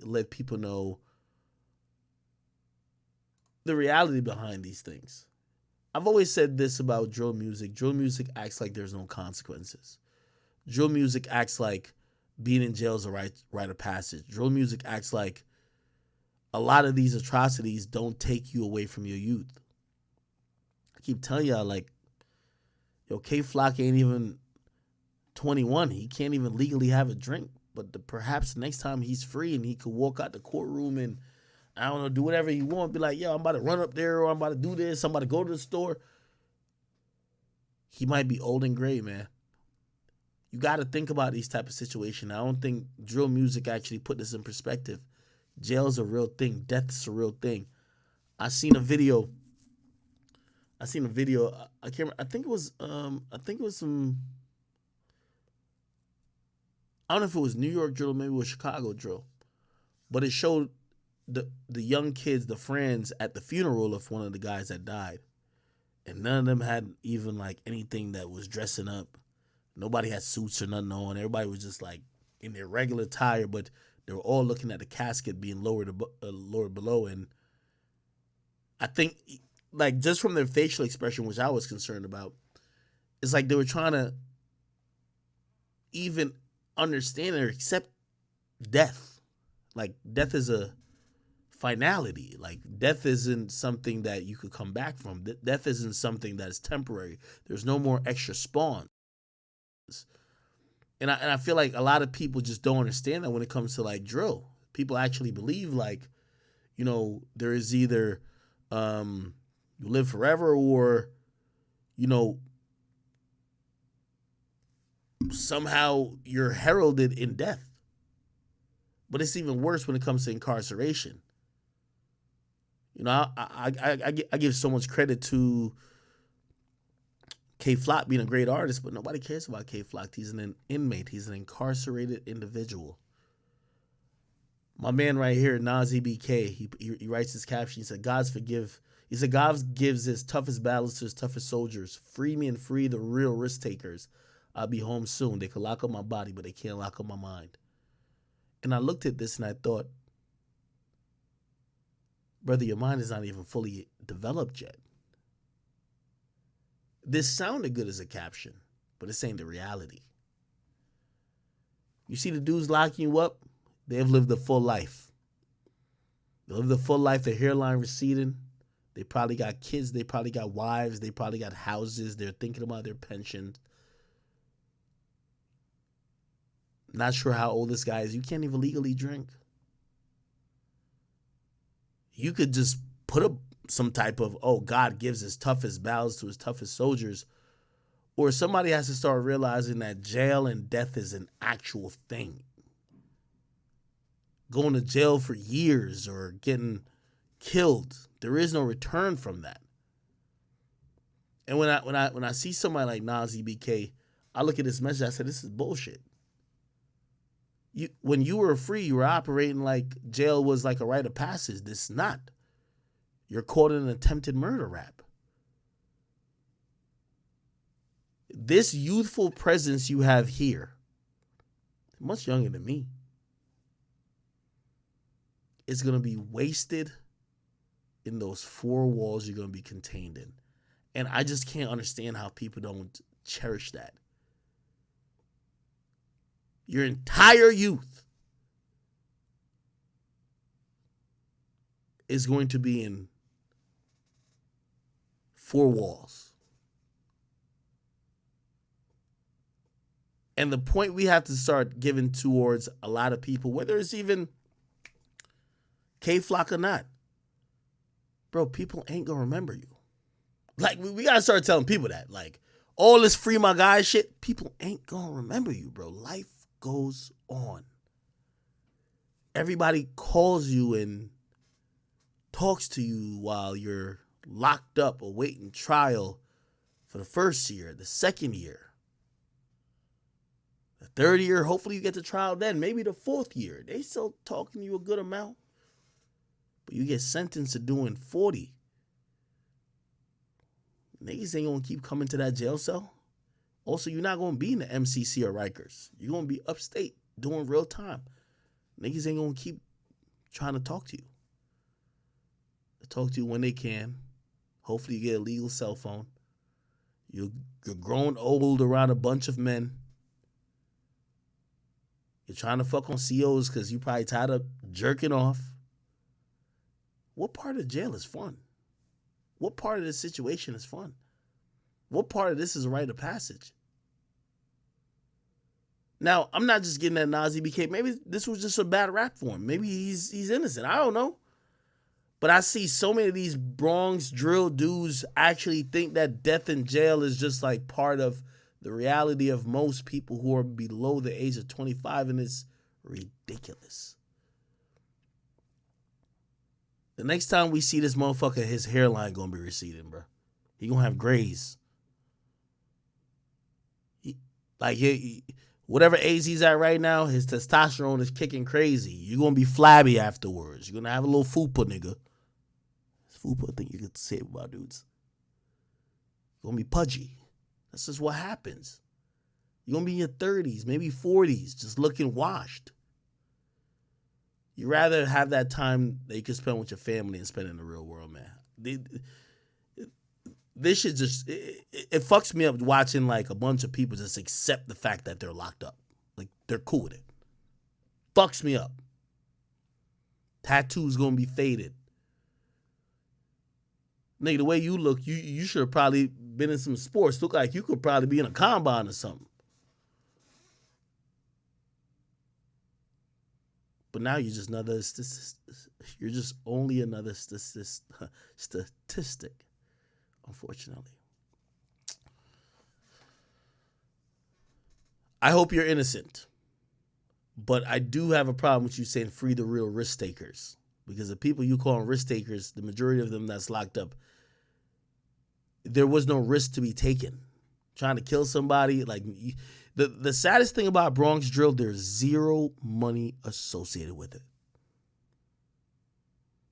let people know the reality behind these things. I've always said this about drill music. Drill music acts like there's no consequences. Drill music acts like being in jail is a rite of passage. Drill music acts like a lot of these atrocities don't take you away from your youth. I keep telling y'all, like, yo, K Flock ain't even 21. He can't even legally have a drink. But perhaps next time he's free and he could walk out the courtroom and, I don't know, do whatever he wants. Be like, yo, I'm about to run up there, or I'm about to do this. I'm about to go to the store. He might be old and gray, man. You got to think about these type of situations. I don't think drill music actually put this in perspective. Jail's a real thing. Death's a real thing. I seen a video. I can't. I think it was. Some. I don't know if it was New York drill, maybe it was Chicago drill, but it showed the young kids, the friends at the funeral of one of the guys that died, and none of them had even like anything that was dressing up. Nobody had suits or nothing on. Everybody was just like in their regular attire, but they were all looking at the casket being lowered below. And I think, like, just from their facial expression, which I was concerned about, it's like they were trying to even understand or accept death. Like, death is a finality. Like, death isn't something that you could come back from. Death isn't something that is temporary. There's no more extra spawns. And I feel like a lot of people just don't understand that when it comes to like drill. People actually believe like, you know, there is either you live forever, or, you know, somehow you're heralded in death. But it's even worse when it comes to incarceration. You know, I give so much credit to K Flock being a great artist, but nobody cares about K Flock. He's an inmate. He's an incarcerated individual. My man right here, Nas Ebk, he writes his caption. He said, God gives his toughest battles to his toughest soldiers. Free me and free the real risk takers. I'll be home soon. They can lock up my body, but they can't lock up my mind. And I looked at this and I thought, brother, your mind is not even fully developed yet. This sounded good as a caption, but this ain't the reality. You see the dudes locking you up, they have lived a full life. They lived a full life, their hairline receding. They probably got kids, they probably got wives, they probably got houses, they're thinking about their pension. Not sure how old this guy is. You can't even legally drink. You could just put up some type of, oh, God gives his toughest battles to his toughest soldiers. Or somebody has to start realizing that jail and death is an actual thing. Going to jail for years or getting killed, there is no return from that. And when I see somebody like Nas Ebk, I look at this message, I said, this is bullshit. When you were free, you were operating like jail was like a rite of passage. This is not. You're caught in an attempted murder rap. This youthful presence you have here, much younger than me, is going to be wasted in those four walls you're going to be contained in. And I just can't understand how people don't cherish that. Your entire youth is going to be in four walls. And the point we have to start giving towards a lot of people, whether it's even K Flock or not, bro, people ain't gonna remember you. Like, we gotta start telling people that. Like, all this free my guy shit, people ain't gonna remember you, bro. Life goes on. Everybody calls you and talks to you while you're locked up awaiting trial for the first year, the second year, the third year. Hopefully you get to trial then, maybe the fourth year. They still talking to you a good amount, but you get sentenced to doing 40. Niggas ain't gonna keep coming to that jail cell. Also, you're not gonna be in the MCC or Rikers. You're gonna be upstate doing real time. Niggas ain't gonna keep trying to talk to you. They talk to you when they can. Hopefully you get a legal cell phone. You're grown old around a bunch of men. You're trying to fuck on COs because you probably tired of jerking off. What part of jail is fun? What part of this situation is fun? What part of this is a rite of passage? Now, I'm not just getting at Nas Ebk. Maybe this was just a bad rap for him. Maybe he's innocent. I don't know. But I see so many of these Bronx drill dudes actually think that death in jail is just like part of the reality of most people who are below the age of 25, and it's ridiculous. The next time we see this motherfucker, his hairline gonna be receding, bro. He gonna have grays. Whatever age he's at right now, his testosterone is kicking crazy. You're gonna be flabby afterwards. You're gonna have a little fupa, nigga. Fupa, I think you could say it about dudes. You're gonna be pudgy. That's just what happens. You're gonna be in your 30s, maybe 40s, just looking washed. You'd rather have that time that you can spend with your family and spend in the real world, man. This shit just, it fucks me up watching like a bunch of people just accept the fact that they're locked up. Like, they're cool with it. Fucks me up. Tattoos gonna be faded. Nigga, the way you look, you should have probably been in some sports. Look like you could probably be in a combine or something. But now you're just another you're just only another statistic, unfortunately. I hope you're innocent. But I do have a problem with you saying free the real risk takers. Because the people you call risk takers, the majority of them that's locked up, there was no risk to be taken. Trying to kill somebody, like the saddest thing about Bronx drill, there's zero money associated with it.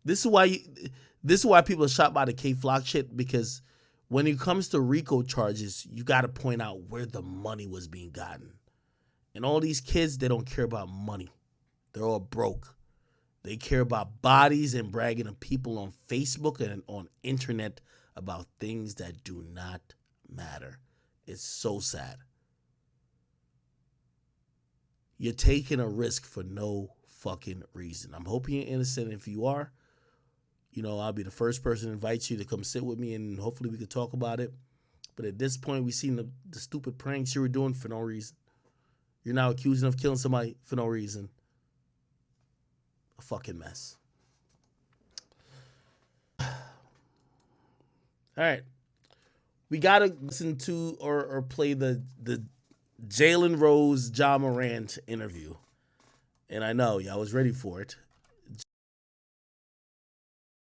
This is why people are shot by the K Flock shit, because when it comes to RICO charges, you got to point out where the money was being gotten. And all these kids, they don't care about money. They're all broke. They care about bodies and bragging to people on Facebook and on internet about things that do not matter. It's so sad. You're taking a risk for no fucking reason. I'm hoping you're innocent. If you are, I'll be the first person to invite you to come sit with me, and hopefully we could talk about it. But at this point, we've seen the stupid pranks you were doing for no reason. You're now accusing of killing somebody for no reason. A fucking mess. All right. We got to listen to or play the Jalen Rose, Ja Morant interview. And I know y'all was ready for it.